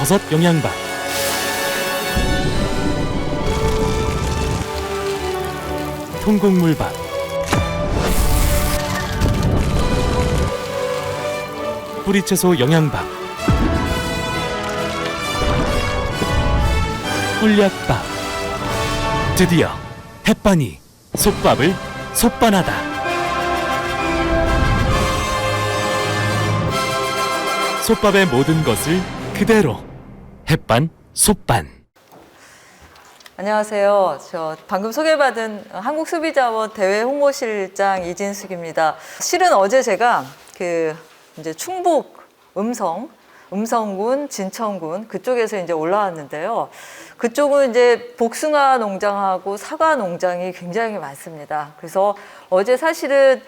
버섯 영양밥, 통곡물밥, 뿌리채소 영양밥, 꿀약밥. 드디어 햇반이 솥밥을 솥반하다. 솥밥의 모든 것을 그대로 햇반 솥반. 안녕하세요. 저 방금 소개받은 한국소비자원 대외 홍보실장 이진숙입니다. 실은 어제 제가 이제 충북 음성군, 진천군 그쪽에서 이제 올라왔는데요. 그쪽은 이제 복숭아 농장하고 사과 농장이 굉장히 많습니다. 그래서 어제 사실은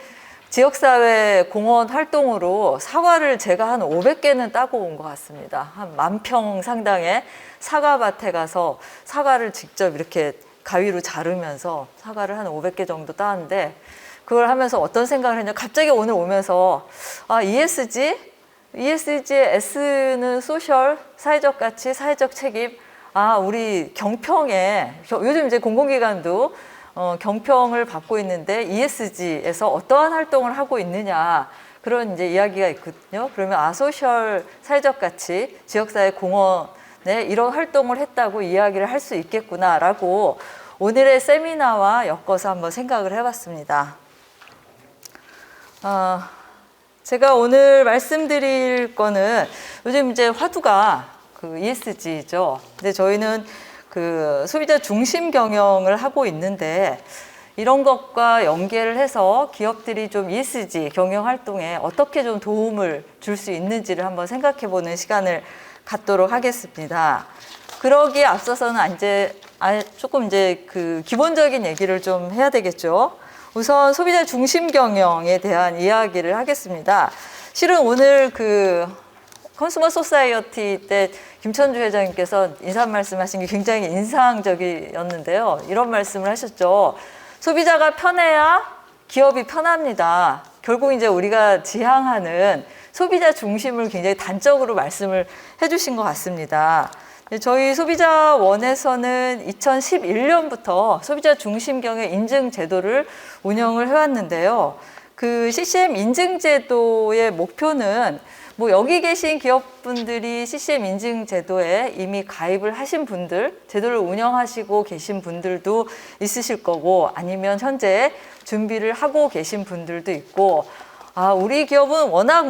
지역사회 공헌 활동으로 사과를 제가 한 500개는 따고 온 것 같습니다. 한 10,000평 상당의 사과밭에 가서 사과를 직접 이렇게 가위로 자르면서 사과를 한 500개 정도 따는데, 그걸 하면서 어떤 생각을 했냐, 갑자기 오늘 오면서 ESG의 S는 소셜, 사회적 가치, 사회적 책임. 우리 경평에 요즘 이제 공공기관도 경평을 받고 있는데 ESG에서 어떠한 활동을 하고 있느냐, 그런 이제 이야기가 있거든요. 그러면 소셜, 사회적 가치, 지역사회 공헌에 이런 활동을 했다고 이야기를 할 수 있겠구나라고 오늘의 세미나와 엮어서 한번 생각을 해봤습니다. 제가 오늘 말씀드릴 거는 요즘 이제 화두가 ESG죠. 근데 저희는 소비자 중심 경영을 하고 있는데, 이런 것과 연계를 해서 기업들이 좀 ESG 경영 활동에 어떻게 좀 도움을 줄 수 있는지를 한번 생각해 보는 시간을 갖도록 하겠습니다. 그러기에 앞서서는 조금 이제 기본적인 얘기를 좀 해야 되겠죠. 우선 소비자 중심 경영에 대한 이야기를 하겠습니다. 실은 오늘 컨슈머 소사이어티 때 김천주 회장님께서 인사 말씀하신 게 굉장히 인상적이었는데요. 이런 말씀을 하셨죠. 소비자가 편해야 기업이 편합니다. 결국 이제 우리가 지향하는 소비자 중심을 굉장히 단적으로 말씀을 해주신 것 같습니다. 저희 소비자원에서는 2011년부터 소비자 중심 경영 인증 제도를 운영을 해왔는데요. CCM 인증 제도의 목표는 여기 계신 기업분들이 CCM 인증 제도에 이미 가입을 하신 분들, 제도를 운영하시고 계신 분들도 있으실 거고, 아니면 현재 준비를 하고 계신 분들도 있고, 우리 기업은 워낙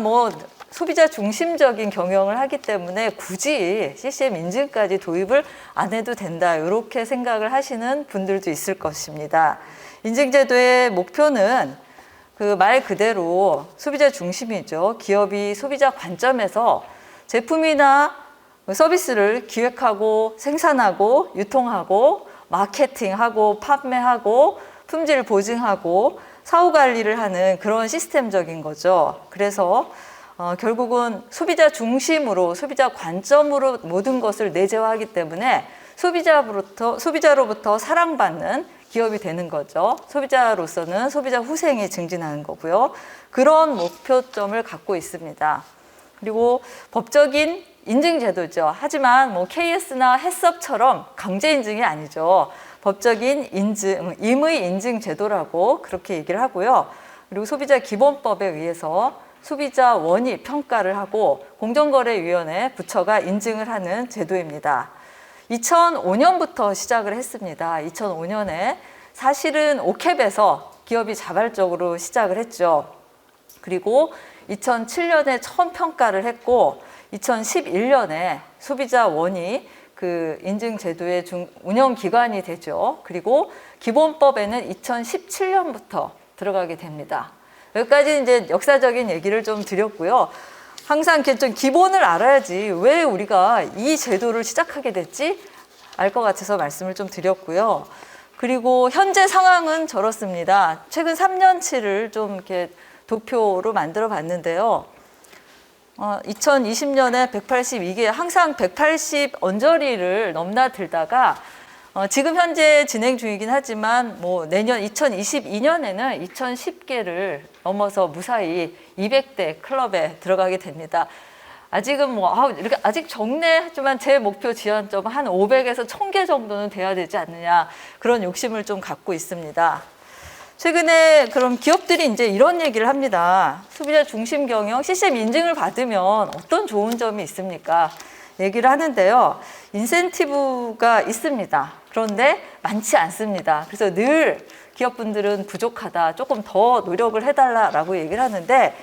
소비자 중심적인 경영을 하기 때문에 굳이 CCM 인증까지 도입을 안 해도 된다, 이렇게 생각을 하시는 분들도 있을 것입니다. 인증제도의 목표는 말 그대로 소비자 중심이죠. 기업이 소비자 관점에서 제품이나 서비스를 기획하고 생산하고 유통하고 마케팅하고 판매하고 품질 보증하고 사후 관리를 하는 그런 시스템적인 거죠. 그래서 결국은 소비자 중심으로, 소비자 관점으로 모든 것을 내재화하기 때문에 소비자로부터 사랑받는 기업이 되는 거죠. 소비자로서는 소비자 후생이 증진하는 거고요. 그런 목표점을 갖고 있습니다. 그리고 법적인 인증 제도죠. 하지만 KS나 해썹처럼 강제 인증이 아니죠. 법적인 인증, 임의 인증 제도라고 그렇게 얘기를 하고요. 그리고 소비자 기본법에 의해서 소비자원이 평가를 하고 공정거래위원회 부처가 인증을 하는 제도입니다. 2005년부터 시작을 했습니다. 2005년에 사실은 오캡에서 기업이 자발적으로 시작을 했죠. 그리고 2007년에 처음 평가를 했고, 2011년에 소비자원이 인증제도의 운영기관이 되죠. 그리고 기본법에는 2017년부터 들어가게 됩니다. 여기까지 이제 역사적인 얘기를 좀 드렸고요. 항상 좀 기본을 알아야지 왜 우리가 이 제도를 시작하게 됐지 알 것 같아서 말씀을 좀 드렸고요. 그리고 현재 상황은 저렇습니다. 최근 3년치를 좀 이렇게 도표로 만들어 봤는데요. 2020년에 182개, 항상 180 언저리를 넘나들다가 지금 현재 진행 중이긴 하지만 내년 2022년에는 2010개를 넘어서 무사히 200대 클럽에 들어가게 됩니다. 아직은 뭐 이렇게 아직 적네 하지만 제 목표 지향점은 한 500에서 1000개 정도는 돼야 되지 않느냐, 그런 욕심을 좀 갖고 있습니다. 최근에 그럼 기업들이 이제 이런 얘기를 합니다. 소비자 중심 경영 CCM 인증을 받으면 어떤 좋은 점이 있습니까? 얘기를 하는데요. 인센티브가 있습니다. 그런데 많지 않습니다. 그래서 늘 기업분들은 부족하다, 조금 더 노력을 해달라라고 얘기를 하는데,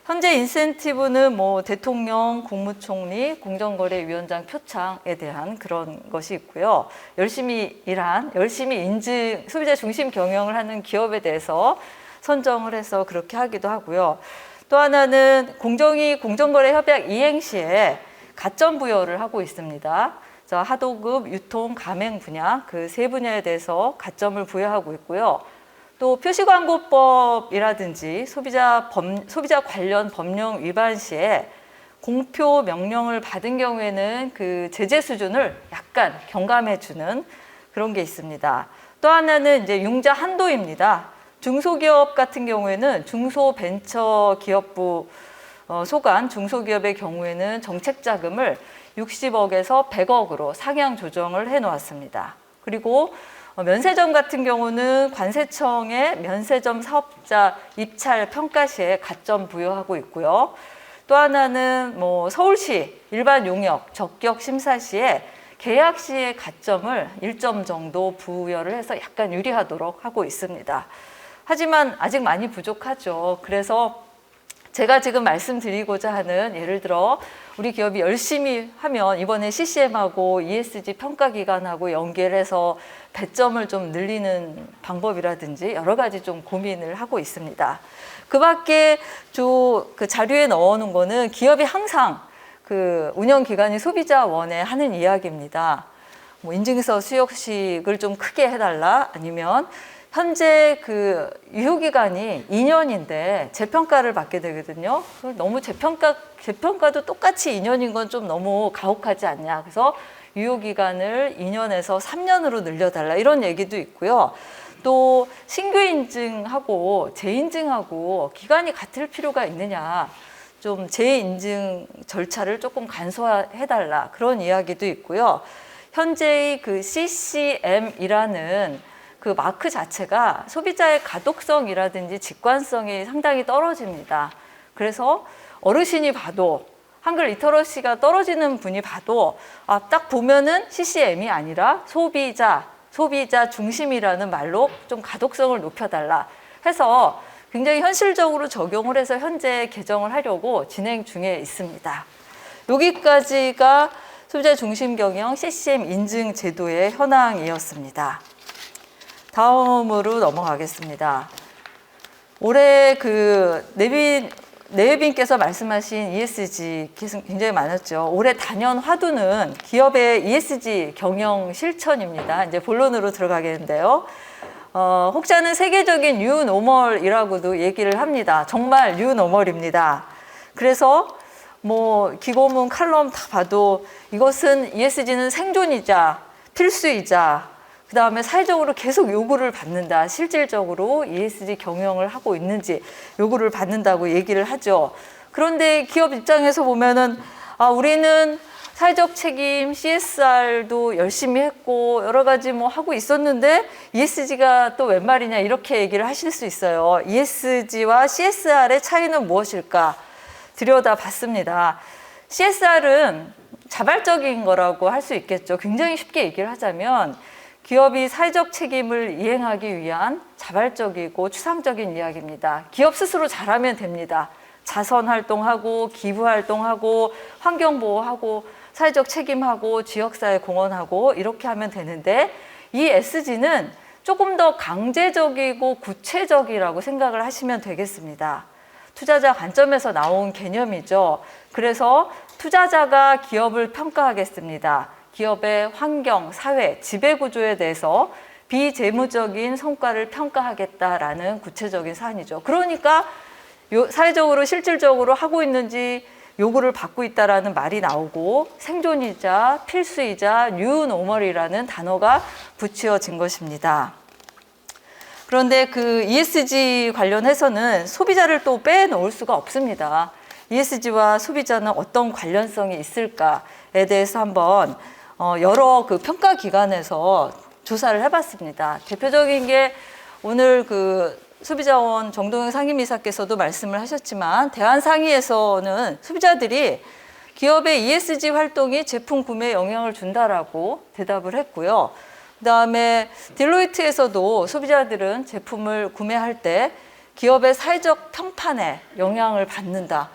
현재 인센티브는 뭐 대통령, 국무총리, 공정거래위원장 표창에 대한 그런 것이 있고요. 열심히 일한, 열심히 인증, 소비자 중심 경영을 하는 기업에 대해서 선정을 해서 그렇게 하기도 하고요. 또 하나는 공정거래 협약 이행 시에 가점 부여를 하고 있습니다. 하도급, 유통, 가맹 분야, 그 세 분야에 대해서 가점을 부여하고 있고요. 또 표시광고법이라든지 소비자 관련 법령 위반 시에 공표 명령을 받은 경우에는 그 제재 수준을 약간 경감해주는 그런 게 있습니다. 또 하나는 이제 융자 한도입니다. 중소기업 같은 경우에는 중소벤처기업부 소관 중소기업의 경우에는 정책 자금을 60억에서 100억으로 상향 조정을 해 놓았습니다. 그리고 면세점 같은 경우는 관세청의 면세점 사업자 입찰 평가 시에 가점 부여하고 있고요. 또 하나는 뭐 서울시 일반 용역 적격 심사 시에 계약 시의 가점을 1점 정도 부여를 해서 약간 유리하도록 하고 있습니다. 하지만 아직 많이 부족하죠. 그래서 제가 지금 말씀드리고자 하는, 예를 들어 우리 기업이 열심히 하면 이번에 CCM하고 ESG 평가기관하고 연계해서 배점을 좀 늘리는 방법이라든지 여러 가지 좀 고민을 하고 있습니다. 그 밖에 그 자료에 넣어놓은 거는 기업이 항상 그 운영기관이 소비자원에 하는 이야기입니다. 뭐 인증서 수여식을 좀 크게 해달라, 아니면 현재 그 유효기간이 2년인데 재평가를 받게 되거든요. 너무 재평가도 똑같이 2년인 건 좀 너무 가혹하지 않냐. 그래서 유효기간을 2년에서 3년으로 늘려달라, 이런 얘기도 있고요. 또 신규 인증하고 재인증하고 기간이 같을 필요가 있느냐, 좀 재인증 절차를 조금 간소화해달라, 그런 이야기도 있고요. 현재의 그 CCM이라는 그 마크 자체가 소비자의 가독성이라든지 직관성이 상당히 떨어집니다. 그래서 어르신이 봐도, 한글 리터러시가 떨어지는 분이 봐도 딱 보면은 CCM이 아니라 소비자 중심이라는 말로 좀 가독성을 높여달라 해서 굉장히 현실적으로 적용을 해서 현재 개정을 하려고 진행 중에 있습니다. 여기까지가 소비자 중심 경영 CCM 인증 제도의 현황이었습니다. 다음으로 넘어가겠습니다. 올해 그 내외빈께서 말씀하신 ESG 굉장히 많았죠. 올해 단연 화두는 기업의 ESG 경영 실천입니다. 이제 본론으로 들어가겠는데요. 혹자는 세계적인 뉴노멀이라고도 얘기를 합니다. 정말 뉴노멀입니다. 그래서 뭐 기고문 칼럼 다 봐도 이것은 ESG는 생존이자 필수이자 그 다음에 사회적으로 계속 요구를 받는다. 실질적으로 ESG 경영을 하고 있는지 요구를 받는다고 얘기를 하죠. 그런데 기업 입장에서 보면은 우리는 사회적 책임, CSR도 열심히 했고 여러 가지 뭐 하고 있었는데 ESG가 또 웬 말이냐, 이렇게 얘기를 하실 수 있어요. ESG와 CSR의 차이는 무엇일까? 들여다봤습니다. CSR은 자발적인 거라고 할 수 있겠죠. 굉장히 쉽게 얘기를 하자면 기업이 사회적 책임을 이행하기 위한 자발적이고 추상적인 이야기입니다. 기업 스스로 잘하면 됩니다. 자선 활동하고 기부 활동하고 환경 보호하고 사회적 책임하고 지역사회 공헌하고 이렇게 하면 되는데, 이 SG는 조금 더 강제적이고 구체적이라고 생각을 하시면 되겠습니다. 투자자 관점에서 나온 개념이죠. 그래서 투자자가 기업을 평가하겠습니다. 기업의 환경, 사회, 지배구조에 대해서 비재무적인 성과를 평가하겠다라는 구체적인 사안이죠. 그러니까 사회적으로 실질적으로 하고 있는지 요구를 받고 있다라는 말이 나오고, 생존이자 필수이자 뉴노멀이라는 단어가 붙여진 것입니다. 그런데 그 ESG 관련해서는 소비자를 또 빼놓을 수가 없습니다. ESG와 소비자는 어떤 관련성이 있을까에 대해서 한번 여러 그 평가 기관에서 조사를 해봤습니다. 대표적인 게 오늘 그 소비자원 정동영 상임이사께서도 말씀을 하셨지만 대한상의에서는 소비자들이 기업의 ESG 활동이 제품 구매에 영향을 준다라고 대답을 했고요. 그다음에 딜로이트에서도 소비자들은 제품을 구매할 때 기업의 사회적 평판에 영향을 받는다.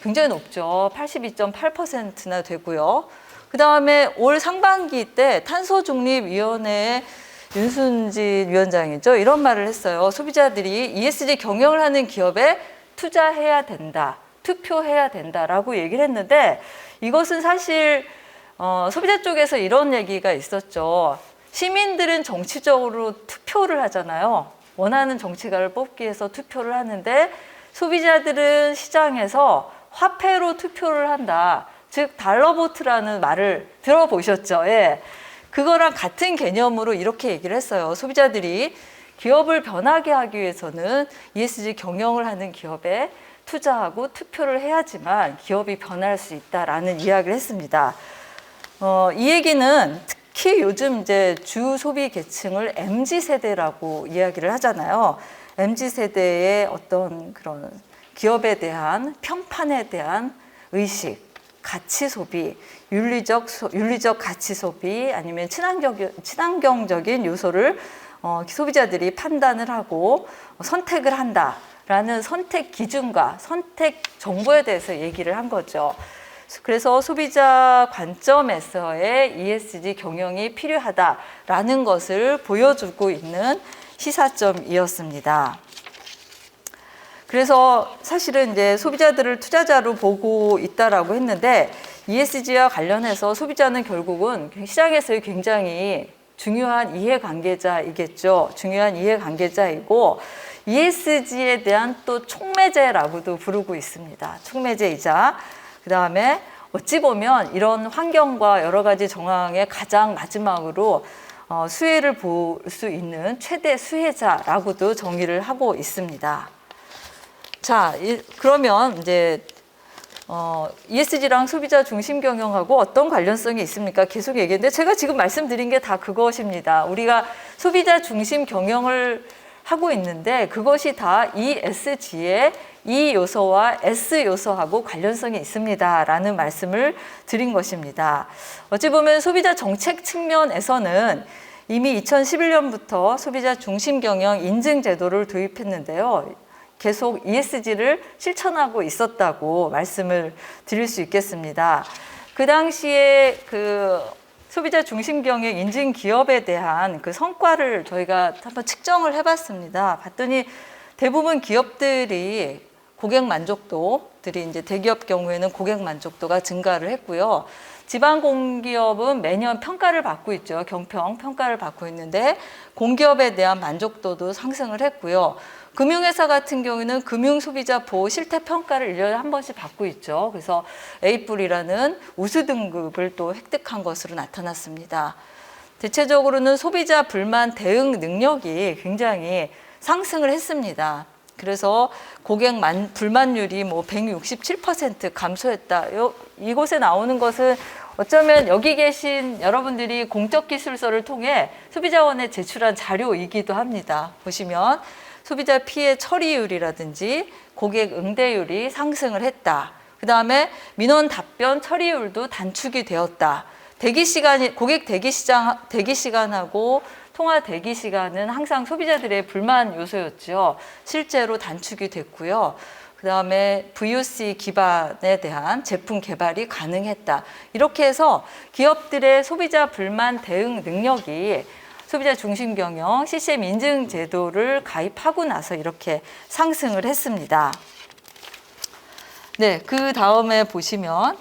굉장히 높죠. 82.8%나 되고요. 그다음에 올 상반기 때 탄소중립위원회의 윤순진 위원장이죠. 이런 말을 했어요. 소비자들이 ESG 경영을 하는 기업에 투자해야 된다. 투표해야 된다라고 얘기를 했는데 이것은 사실 소비자 쪽에서 이런 얘기가 있었죠. 시민들은 정치적으로 투표를 하잖아요. 원하는 정치가를 뽑기 위해서 투표를 하는데 소비자들은 시장에서 화폐로 투표를 한다. 즉 달러보트라는 말을 들어보셨죠? 예. 그거랑 같은 개념으로 이렇게 얘기를 했어요. 소비자들이 기업을 변하게 하기 위해서는 ESG 경영을 하는 기업에 투자하고 투표를 해야지만 기업이 변할 수 있다라는 이야기를 했습니다. 이 얘기는 특히 요즘 이제 주 소비 계층을 MZ 세대라고 이야기를 하잖아요. MZ 세대의 어떤 그런 기업에 대한 평판에 대한 의식, 가치 소비, 윤리적 가치 소비 아니면 친환경적인 요소를 소비자들이 판단을 하고 선택을 한다라는 선택 기준과 선택 정보에 대해서 얘기를 한 거죠. 그래서 소비자 관점에서의 ESG 경영이 필요하다라는 것을 보여주고 있는 시사점이었습니다. 그래서 사실은 이제 소비자들을 투자자로 보고 있다라고 했는데 ESG와 관련해서 소비자는 결국은 시장에서의 굉장히 중요한 이해관계자이겠죠. 중요한 이해관계자이고 ESG에 대한 또 촉매제라고도 부르고 있습니다. 촉매제이자 그다음에 어찌 보면 이런 환경과 여러 가지 정황의 가장 마지막으로 수혜를 볼 수 있는 최대 수혜자라고도 정의를 하고 있습니다. 자, 그러면 이제 ESG랑 소비자 중심 경영하고 어떤 관련성이 있습니까? 계속 얘기했는데 제가 지금 말씀드린 게 다 그것입니다. 우리가 소비자 중심 경영을 하고 있는데 그것이 다 ESG의 E 요소와 S 요소하고 관련성이 있습니다라는 말씀을 드린 것입니다. 어찌 보면 소비자 정책 측면에서는 이미 2011년부터 소비자 중심 경영 인증 제도를 도입했는데요. 계속 ESG를 실천하고 있었다고 말씀을 드릴 수 있겠습니다. 그 당시에 그 소비자 중심 경영 인증 기업에 대한 그 성과를 저희가 한번 측정을 해봤습니다. 봤더니 대부분 기업들이 고객 만족도들이 이제 대기업 경우에는 고객 만족도가 증가를 했고요. 지방 공기업은 매년 평가를 받고 있죠. 경평 평가를 받고 있는데 공기업에 대한 만족도도 상승을 했고요. 금융회사 같은 경우에는 금융소비자 보호 실태 평가를 1년에 한 번씩 받고 있죠. 그래서 A뿔이라는 우수 등급을 또 획득한 것으로 나타났습니다. 대체적으로는 소비자 불만 대응 능력이 굉장히 상승을 했습니다. 그래서 고객 불만율이 뭐 167% 감소했다. 이곳에 나오는 것은 어쩌면 여기 계신 여러분들이 공적기술서를 통해 소비자원에 제출한 자료이기도 합니다. 보시면 소비자 피해 처리율이라든지 고객 응대율이 상승을 했다. 그 다음에 민원 답변 처리율도 단축이 되었다. 고객 대기 시간하고 통화 대기 시간은 항상 소비자들의 불만 요소였죠. 실제로 단축이 됐고요. 그 다음에 VOC 기반에 대한 제품 개발이 가능했다. 이렇게 해서 기업들의 소비자 불만 대응 능력이 소비자 중심 경영 CCM 인증 제도를 가입하고 나서 이렇게 상승을 했습니다. 네, 그 다음에 보시면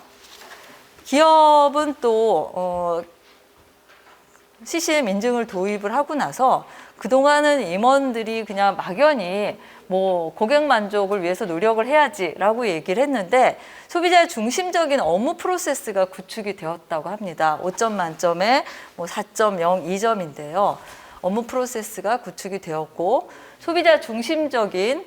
기업은 또 CCM 인증을 도입을 하고 나서 그동안은 임원들이 그냥 막연히 뭐 고객 만족을 위해서 노력을 해야지라고 얘기를 했는데 소비자 중심적인 업무 프로세스가 구축이 되었다고 합니다. 5점 만점에 뭐 4.02점인데요. 업무 프로세스가 구축이 되었고 소비자 중심적인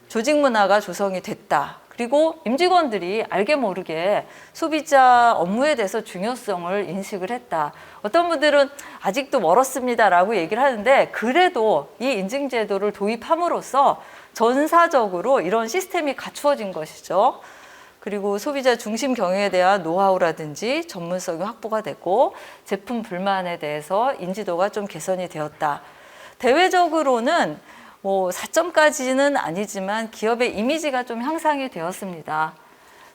조직 문화가 조성이 됐다. 그리고 임직원들이 알게 모르게 소비자 업무에 대해서 중요성을 인식을 했다. 어떤 분들은 아직도 멀었습니다라고 얘기를 하는데 그래도 이 인증제도를 도입함으로써 전사적으로 이런 시스템이 갖추어진 것이죠. 그리고 소비자 중심 경영에 대한 노하우라든지 전문성이 확보가 됐고 제품 불만에 대해서 인지도가 좀 개선이 되었다. 대외적으로는 뭐 4점까지는 아니지만 기업의 이미지가 좀 향상이 되었습니다.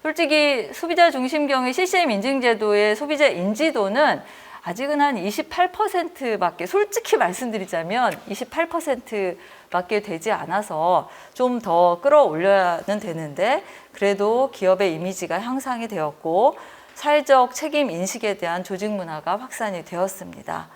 솔직히 소비자 중심 경영 CCM 인증제도의 소비자 인지도는 아직은 한 28%밖에, 솔직히 말씀드리자면 28%밖에 되지 않아서 좀 더 끌어올려야는 되는데 그래도 기업의 이미지가 향상이 되었고 사회적 책임 인식에 대한 조직 문화가 확산이 되었습니다.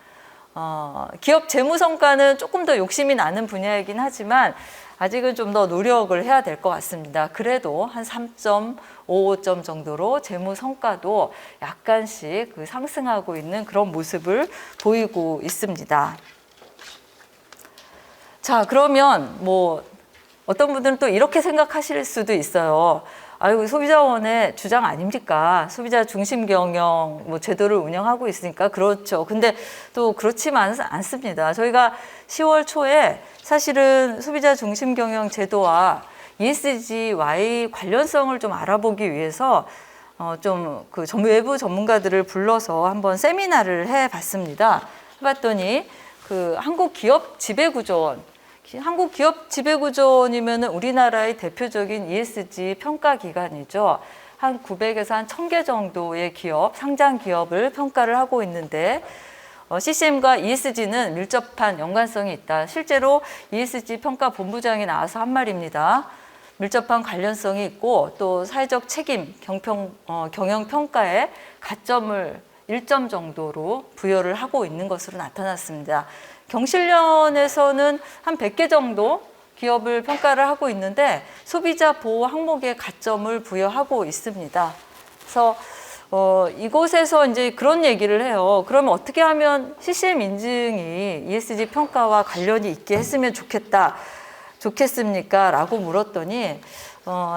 기업 재무 성과는 조금 더 욕심이 나는 분야이긴 하지만 아직은 좀 더 노력을 해야 될 것 같습니다. 그래도 한 3.55점 정도로 재무 성과도 약간씩 상승하고 있는 그런 모습을 보이고 있습니다. 자, 그러면 뭐 어떤 분들은 또 이렇게 생각하실 수도 있어요. 아이고, 소비자원의 주장 아닙니까? 소비자 중심 경영 뭐 제도를 운영하고 있으니까 그렇죠. 근데 또 그렇지만 않습니다. 저희가 10월 초에 사실은 소비자 중심 경영 제도와 ESG-Y 관련성을 좀 알아보기 위해서 좀 그 외부 전문가들을 불러서 한번 세미나를 해봤습니다. 해봤더니 그 한국기업지배구조원, 한국기업지배구조원이면 우리나라의 대표적인 ESG 평가 기관이죠. 한 900에서 한 1000개 정도의 기업, 상장 기업을 평가를 하고 있는데 CCM과 ESG는 밀접한 연관성이 있다. 실제로 ESG 평가 본부장이 나와서 한 말입니다. 밀접한 관련성이 있고 또 사회적 책임, 경영 평가에 가점을 1점 정도로 부여를 하고 있는 것으로 나타났습니다. 경실련에서는 한 100개 정도 기업을 평가를 하고 있는데 소비자 보호 항목에 가점을 부여하고 있습니다. 그래서 이곳에서 이제 그런 얘기를 해요. 그러면 어떻게 하면 CCM 인증이 ESG 평가와 관련이 있게 했으면 좋겠습니까? 라고 물었더니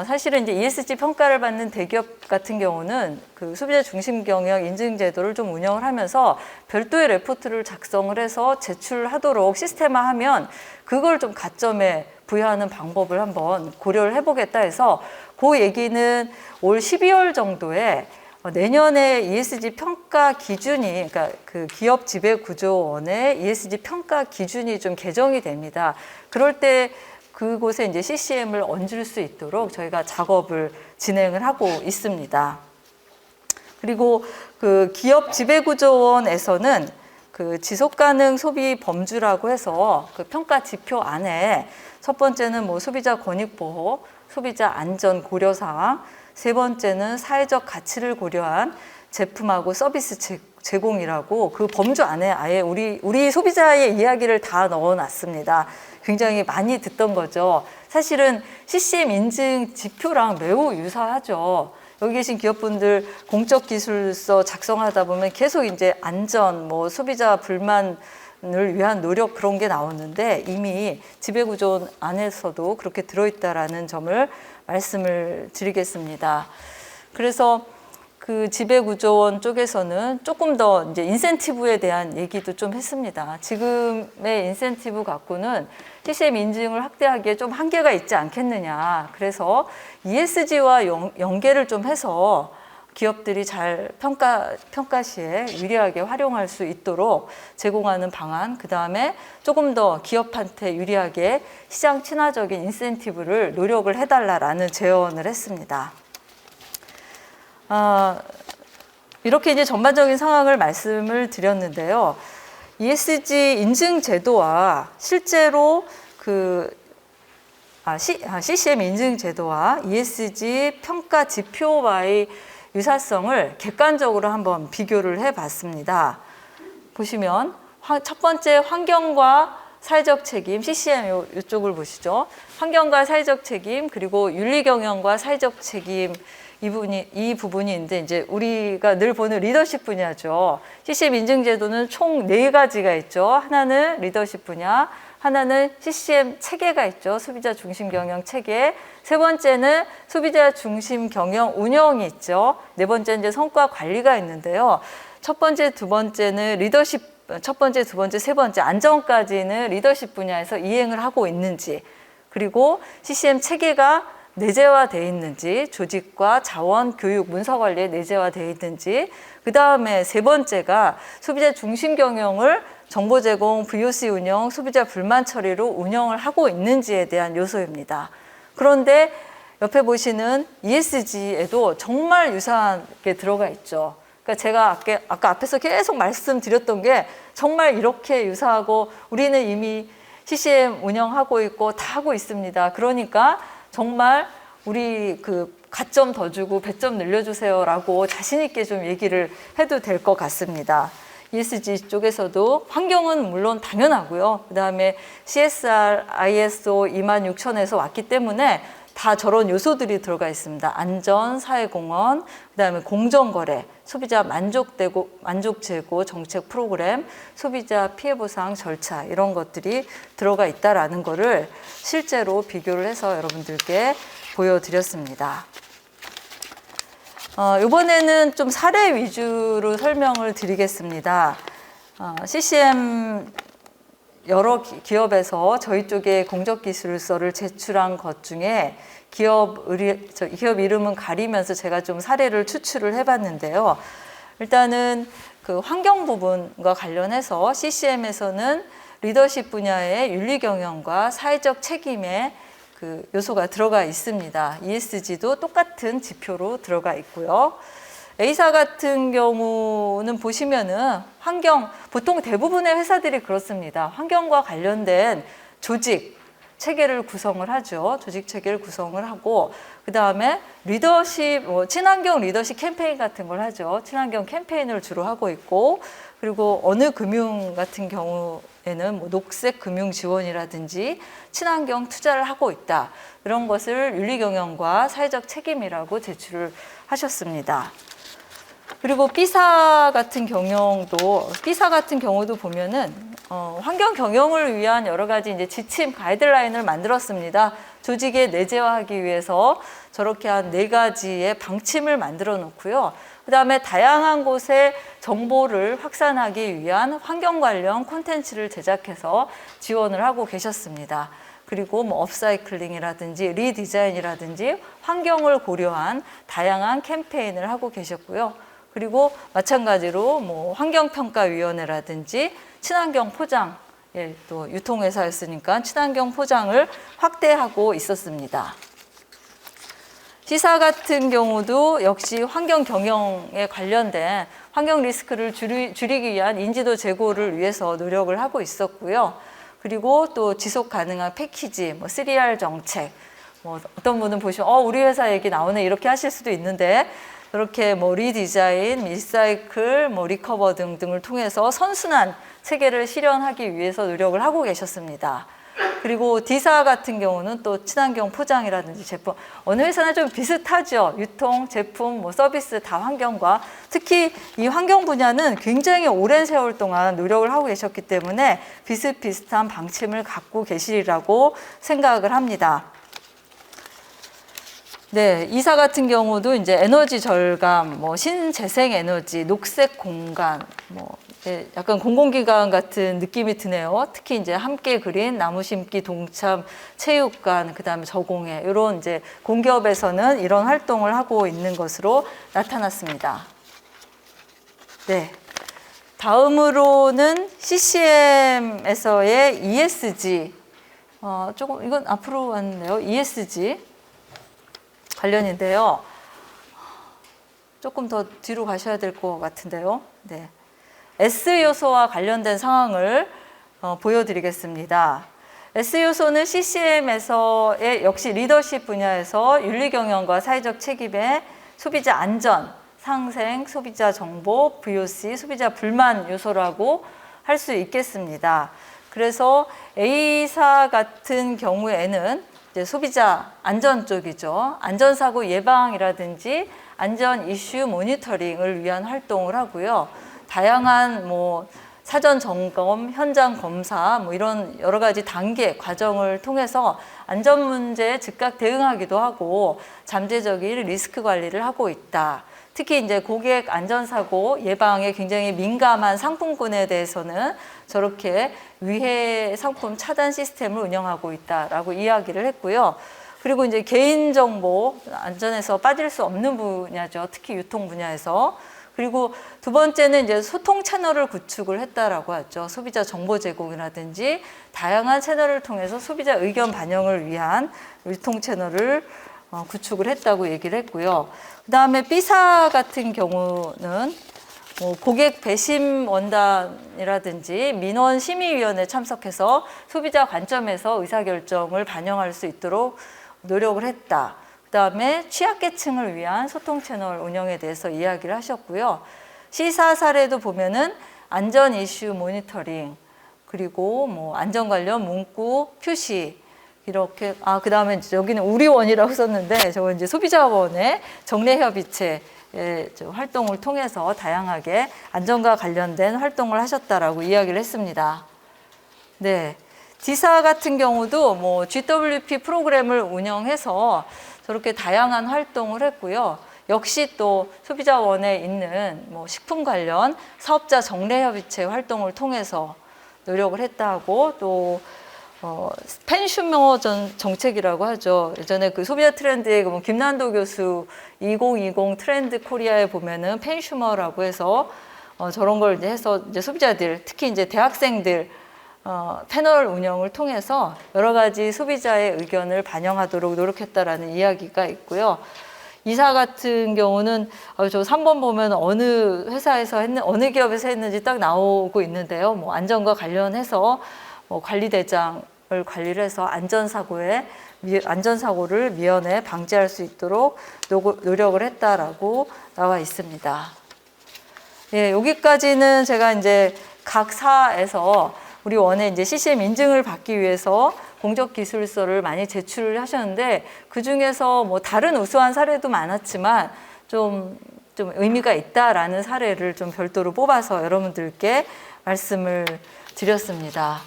사실은 이제 ESG 평가를 받는 대기업 같은 경우는 그 소비자 중심 경영 인증 제도를 좀 운영을 하면서 별도의 레포트를 작성을 해서 제출하도록 시스템화하면 그걸 좀 가점에 부여하는 방법을 한번 고려를 해보겠다 해서 그 얘기는 올 12월 정도에 내년에 ESG 평가 기준이, 그러니까 그 기업 지배 구조원의 ESG 평가 기준이 좀 개정이 됩니다. 그럴 때 그곳에 이제 CCM을 얹을 수 있도록 저희가 작업을 진행을 하고 있습니다. 그리고 그 기업 지배구조원에서는 그 지속가능 소비 범주라고 해서 그 평가 지표 안에 첫 번째는 뭐 소비자 권익 보호, 소비자 안전 고려 사항, 세 번째는 사회적 가치를 고려한 제품하고 서비스 제공이라고 그 범주 안에 아예 우리 소비자의 이야기를 다 넣어놨습니다. 굉장히 많이 듣던 거죠. 사실은 CCM 인증 지표랑 매우 유사하죠. 여기 계신 기업분들 공적 기술서 작성하다 보면 계속 이제 안전, 뭐 소비자 불만을 위한 노력 그런 게 나오는데 이미 지배구조 안에서도 그렇게 들어있다라는 점을 말씀을 드리겠습니다. 그래서 그 지배구조원 쪽에서는 조금 더 이제 인센티브에 대한 얘기도 좀 했습니다. 지금의 인센티브 갖고는 CCM 인증을 확대하기에 좀 한계가 있지 않겠느냐. 그래서 ESG와 연계를 좀 해서 기업들이 잘 평가 시에 유리하게 활용할 수 있도록 제공하는 방안, 그 다음에 조금 더 기업한테 유리하게 시장 친화적인 인센티브를 노력을 해달라라는 제언을 했습니다. 이렇게 이제 전반적인 상황을 말씀을 드렸는데요. ESG 인증 제도와 실제로 CCM 인증 제도와 ESG 평가 지표와의 유사성을 객관적으로 한번 비교를 해봤습니다. 보시면 첫 번째 환경과 사회적 책임, CCM 이쪽을 보시죠. 환경과 사회적 책임, 그리고 윤리경영과 사회적 책임 이 부분인데 이제 우리가 늘 보는 리더십 분야죠. CCM 인증 제도는 총 4가지가 있죠. 하나는 리더십 분야, 하나는 CCM 체계가 있죠. 소비자 중심 경영 체계. 세 번째는 소비자 중심 경영 운영이 있죠. 네 번째는 이제 성과 관리가 있는데요. 첫 번째, 두 번째는 리더십, 첫 번째, 두 번째, 세 번째 안전까지는 리더십 분야에서 이행을 하고 있는지, 그리고 CCM 체계가 내재화되어 있는지, 조직과 자원, 교육, 문서 관리에 내재화되어 있는지, 그 다음에 세 번째가 소비자 중심 경영을 정보 제공, VOC 운영, 소비자 불만 처리로 운영을 하고 있는지에 대한 요소입니다. 그런데 옆에 보시는 ESG에도 정말 유사한 게 들어가 있죠. 그러니까 제가 아까 앞에서 계속 말씀드렸던 게 정말 이렇게 유사하고 우리는 이미 CCM 운영하고 있고 다 하고 있습니다. 그러니까 정말 우리 그 가점 더 주고 배점 늘려주세요라고 자신 있게 좀 얘기를 해도 될 것 같습니다. ESG 쪽에서도 환경은 물론 당연하고요. 그 다음에 CSR, ISO 26000에서 왔기 때문에 다 저런 요소들이 들어가 있습니다. 안전, 사회공헌, 그 다음에 공정거래, 소비자 만족 제고 정책 프로그램, 소비자 피해 보상 절차 이런 것들이 들어가 있다라는 거를 실제로 비교를 해서 여러분들께 보여드렸습니다. 이번에는 좀 사례 위주로 설명을 드리겠습니다. CCM 여러 기업에서 저희 쪽에 공적기술서를 제출한 것 중에 기업 이름은 가리면서 제가 좀 사례를 추출을 해봤는데요. 일단은 그 환경 부분과 관련해서 CCM에서는 리더십 분야의 윤리 경영과 사회적 책임의 그 요소가 들어가 있습니다. ESG도 똑같은 지표로 들어가 있고요. A사 같은 경우는 보시면은 보통 대부분의 회사들이 그렇습니다. 환경과 관련된 조직 체계를 구성을 하죠. 조직 체계를 구성을 하고, 그 다음에 리더십, 친환경 리더십 캠페인 같은 걸 하죠. 친환경 캠페인을 주로 하고 있고, 그리고 어느 금융 같은 경우에는 뭐 녹색 금융 지원이라든지 친환경 투자를 하고 있다. 이런 것을 윤리 경영과 사회적 책임이라고 제출을 하셨습니다. 그리고 B사 같은 경우도 보면은 환경 경영을 위한 여러 가지 이제 지침 가이드라인을 만들었습니다. 조직에 내재화하기 위해서 저렇게 한 4가지의 방침을 만들어 놓고요. 그 다음에 다양한 곳에 정보를 확산하기 위한 환경 관련 콘텐츠를 제작해서 지원을 하고 계셨습니다. 그리고 뭐 업사이클링이라든지 리디자인이라든지 환경을 고려한 다양한 캠페인을 하고 계셨고요. 그리고 마찬가지로 뭐 환경평가위원회라든지 친환경 포장, 또 유통회사였으니까 친환경 포장을 확대하고 있었습니다. C사 같은 경우도 역시 환경 경영에 관련된 환경 리스크를 줄이기 위한 인지도 제고를 위해서 노력을 하고 있었고요. 그리고 또 지속 가능한 패키지, 뭐 3R 정책, 뭐 어떤 분은 보시면 우리 회사 얘기 나오네 이렇게 하실 수도 있는데, 그렇게 뭐 리디자인, 리사이클, 뭐 리커버 등등을 통해서 선순환 체계를 실현하기 위해서 노력을 하고 계셨습니다. 그리고 D사 같은 경우는 또 친환경 포장이라든지 제품, 어느 회사나 좀 비슷하죠. 유통, 제품, 뭐 서비스 다 환경과, 특히 이 환경 분야는 굉장히 오랜 세월 동안 노력을 하고 계셨기 때문에 비슷비슷한 방침을 갖고 계시리라고 생각을 합니다. 네, E사 같은 경우도 이제 에너지 절감, 뭐 신재생 에너지, 녹색 공간, 뭐 약간 공공기관 같은 느낌이 드네요. 특히 이제 함께 그린 나무 심기 동참 체육관, 그다음에 저공해 이런 이제 공기업에서는 이런 활동을 하고 있는 것으로 나타났습니다. 네. 다음으로는 CCM에서의 ESG. 조금 이건 앞으로 왔네요. ESG. 관련인데요. 조금 더 뒤로 가셔야 될 것 같은데요. 네. S 요소와 관련된 상황을 보여드리겠습니다. S 요소는 CCM에서의 역시 리더십 분야에서 윤리 경영과 사회적 책임의 소비자 안전, 상생, 소비자 정보, VOC, 소비자 불만 요소라고 할 수 있겠습니다. 그래서 A사 같은 경우에는 이제 소비자 안전 쪽이죠. 안전사고 예방이라든지 안전 이슈 모니터링을 위한 활동을 하고요. 다양한 뭐 사전 점검, 현장 검사, 뭐 이런 여러 가지 단계, 과정을 통해서 안전 문제에 즉각 대응하기도 하고 잠재적인 리스크 관리를 하고 있다. 특히 이제 고객 안전사고 예방에 굉장히 민감한 상품군에 대해서는 저렇게 위해 상품 차단 시스템을 운영하고 있다라고 이야기를 했고요. 그리고 이제 개인정보 안전에서 빠질 수 없는 분야죠. 특히 유통 분야에서. 그리고 두 번째는 이제 소통 채널을 구축을 했다라고 하죠. 소비자 정보 제공이라든지 다양한 채널을 통해서 소비자 의견 반영을 위한 유통 채널을 구축을 했다고 얘기를 했고요. 그 다음에 B사 같은 경우는 뭐 고객 배심 원단이라든지 민원 심의위원회에 참석해서 소비자 관점에서 의사결정을 반영할 수 있도록 노력을 했다. 그 다음에 취약계층을 위한 소통 채널 운영에 대해서 이야기를 하셨고요. C사 사례도 보면은 안전 이슈 모니터링, 그리고 뭐 안전 관련 문구 표시, 이렇게, 그 다음에 여기는 우리원이라고 썼는데, 저건 이제 소비자원의 정례협의체 활동을 통해서 다양하게 안전과 관련된 활동을 하셨다라고 이야기를 했습니다. 네. D사 같은 경우도 뭐 GWP 프로그램을 운영해서 저렇게 다양한 활동을 했고요. 역시 또 소비자원에 있는 뭐 식품 관련 사업자 정례협의체 활동을 통해서 노력을 했다고, 또 펜슈머 정책이라고 하죠. 예전에 그 소비자 트렌드에 뭐 김난도 교수 2020 트렌드 코리아에 보면은 펜슈머라고 해서 저런 걸 이제 해서 이제 소비자들, 특히 이제 대학생들 패널 운영을 통해서 여러 가지 소비자의 의견을 반영하도록 노력했다라는 이야기가 있고요. 이사 같은 경우는 저 3번 보면 어느 회사에서 어느 기업에서 했는지 딱 나오고 있는데요. 뭐 안전과 관련해서 뭐 관리대장을 관리를 해서 안전사고를 미연에 방지할 수 있도록 노력을 했다라고 나와 있습니다. 예, 여기까지는 제가 이제 각 사에서 우리 원에 이제 CCM 인증을 받기 위해서 공적기술서를 많이 제출을 하셨는데, 그 중에서 뭐 다른 우수한 사례도 많았지만 좀 의미가 있다라는 사례를 좀 별도로 뽑아서 여러분들께 말씀을 드렸습니다.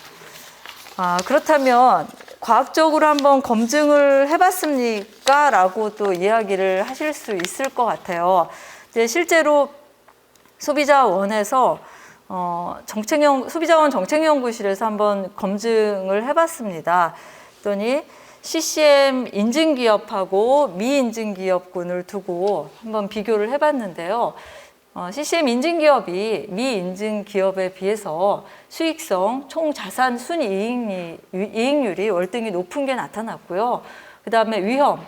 그렇다면 과학적으로 한번 검증을 해봤습니까? 라고 또 이야기를 하실 수 있을 것 같아요. 이제 실제로 소비자원에서 소비자원 정책연구실에서 한번 검증을 해봤습니다. 그랬더니 CCM 인증기업하고 미인증기업군을 두고 한번 비교를 해봤는데요. CCM 인증기업이 미인증기업에 비해서 수익성, 총자산 순이익률이 월등히 높은 게 나타났고요. 그 다음에 위험,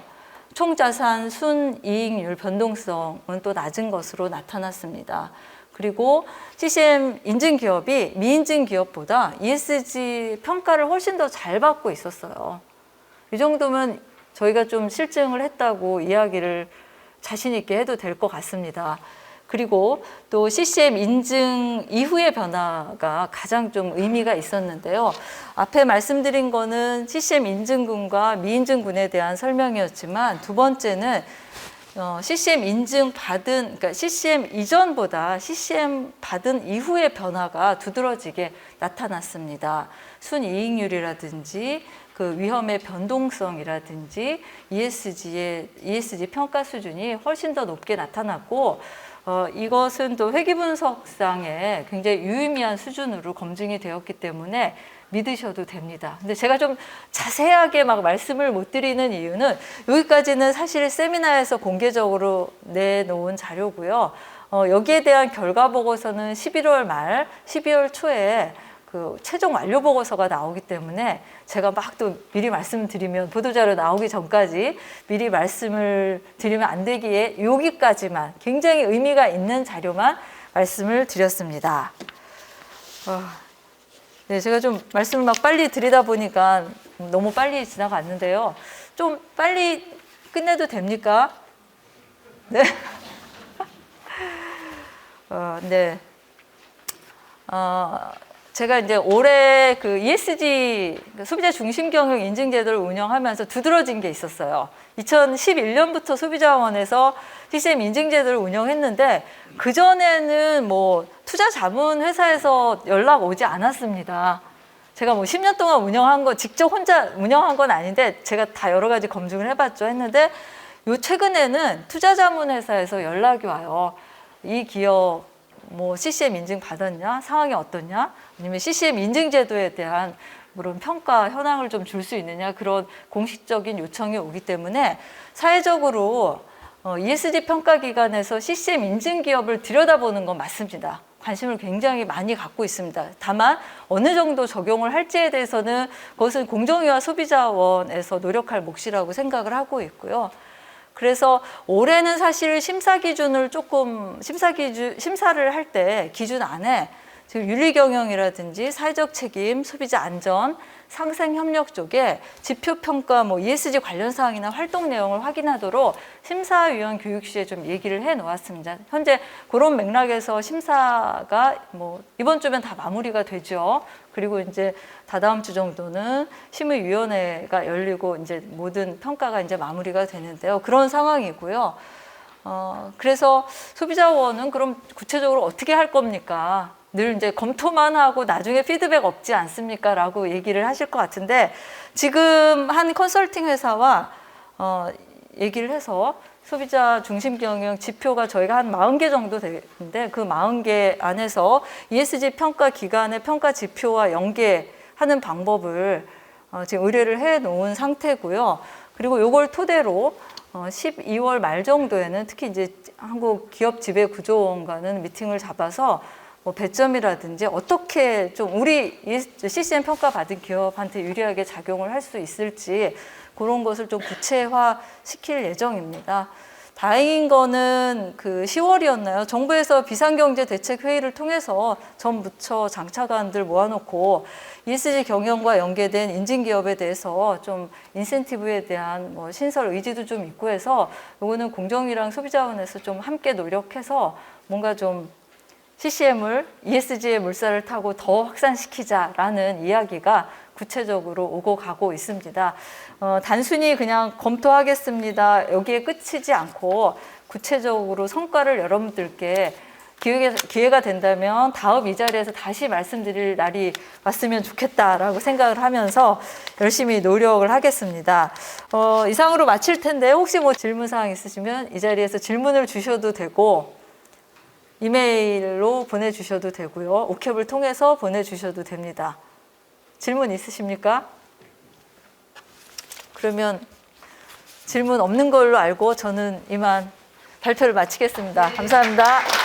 총자산 순이익률 변동성은 또 낮은 것으로 나타났습니다. 그리고 CCM 인증기업이 미인증기업보다 ESG 평가를 훨씬 더 잘 받고 있었어요. 이 정도면 저희가 좀 실증을 했다고 이야기를 자신 있게 해도 될 것 같습니다. 그리고 또 CCM 인증 이후의 변화가 가장 좀 의미가 있었는데요. 앞에 말씀드린 거는 CCM 인증군과 미인증군에 대한 설명이었지만, 두 번째는 CCM 인증 받은, 그러니까 CCM 이전보다 CCM 받은 이후의 변화가 두드러지게 나타났습니다. 순이익률이라든지 그 위험의 변동성이라든지 ESG 평가 수준이 훨씬 더 높게 나타났고, 이것은 또 회계분석상에 굉장히 유의미한 수준으로 검증이 되었기 때문에 믿으셔도 됩니다. 근데 제가 좀 자세하게 막 말씀을 못 드리는 이유는 여기까지는 사실 세미나에서 공개적으로 내놓은 자료고요. 여기에 대한 결과 보고서는 11월 말, 12월 초에 그 최종 완료 보고서가 나오기 때문에 제가 막 또 미리 말씀드리면, 보도자료 나오기 전까지 미리 말씀을 드리면 안 되기에 여기까지만, 굉장히 의미가 있는 자료만 말씀을 드렸습니다. 네, 제가 좀 말씀을 막 빨리 드리다 보니까 너무 빨리 지나갔는데요. 좀 빨리 끝내도 됩니까? 네. 네. 제가 이제 올해 그 ESG 소비자 중심 경영 인증 제도를 운영하면서 두드러진 게 있었어요. 2011년부터 소비자원에서 CCM 인증 제도를 운영했는데 그 전에는 뭐 투자 자문 회사에서 연락 오지 않았습니다. 제가 뭐 10년 동안 운영한 거 직접 혼자 운영한 건 아닌데 제가 다 여러 가지 검증을 해봤죠. 했는데 요 최근에는 투자 자문 회사에서 연락이 와요. 이 기업 뭐 CCM 인증 받았냐? 상황이 어떻냐? 아니면 CCM 인증 제도에 대한 그런 평가 현황을 좀 줄 수 있느냐? 그런 공식적인 요청이 오기 때문에 사회적으로 ESG 평가 기관에서 CCM 인증 기업을 들여다보는 건 맞습니다. 관심을 굉장히 많이 갖고 있습니다. 다만 어느 정도 적용을 할지에 대해서는 그것은 공정위와 소비자원에서 노력할 몫이라고 생각을 하고 있고요. 그래서 올해는 사실 심사 기준을 조금 심사를 할 때 기준 안에 지금 윤리 경영이라든지 사회적 책임, 소비자 안전, 상생 협력 쪽에 지표 평가, 뭐 ESG 관련 사항이나 활동 내용을 확인하도록 심사위원 교육 시에 좀 얘기를 해 놓았습니다. 현재 그런 맥락에서 심사가 뭐 이번 주면 다 마무리가 되죠. 그리고 이제 다다음 주 정도는 심의위원회가 열리고 이제 모든 평가가 이제 마무리가 되는데요. 그런 상황이고요. 그래서 소비자원은 그럼 구체적으로 어떻게 할 겁니까? 늘 이제 검토만 하고 나중에 피드백 없지 않습니까? 라고 얘기를 하실 것 같은데 지금 한 컨설팅 회사와 얘기를 해서 소비자 중심 경영 지표가 저희가 한 40개 정도 되는데 그 40개 안에서 ESG 평가 기관의 평가 지표와 연계하는 방법을 지금 의뢰를 해 놓은 상태고요. 그리고 이걸 토대로 12월 말 정도에는 특히 이제 한국 기업 지배 구조원과는 미팅을 잡아서 뭐 배점이라든지 어떻게 좀 우리 CCM 평가 받은 기업한테 유리하게 작용을 할 수 있을지 그런 것을 좀 구체화 시킬 예정입니다. 다행인 거는 그 10월이었나요? 정부에서 비상경제대책회의를 통해서 전 부처 장차관들 모아놓고 ESG 경영과 연계된 인증기업에 대해서 좀 인센티브에 대한 뭐 신설 의지도 좀 있고 해서 이거는 공정위랑 소비자원에서 좀 함께 노력해서 뭔가 좀 CCM을 ESG의 물살을 타고 더 확산시키자라는 이야기가 구체적으로 오고 가고 있습니다. 단순히 그냥 검토하겠습니다. 여기에 끝이지 않고 구체적으로 성과를 여러분들께 기회가 된다면 다음 이 자리에서 다시 말씀드릴 날이 왔으면 좋겠다라고 생각을 하면서 열심히 노력을 하겠습니다. 이상으로 마칠 텐데 혹시 뭐 질문사항 있으시면 이 자리에서 질문을 주셔도 되고 이메일로 보내주셔도 되고요. 오캡을 통해서 보내주셔도 됩니다. 질문 있으십니까? 그러면 질문 없는 걸로 알고 저는 이만 발표를 마치겠습니다. 감사합니다.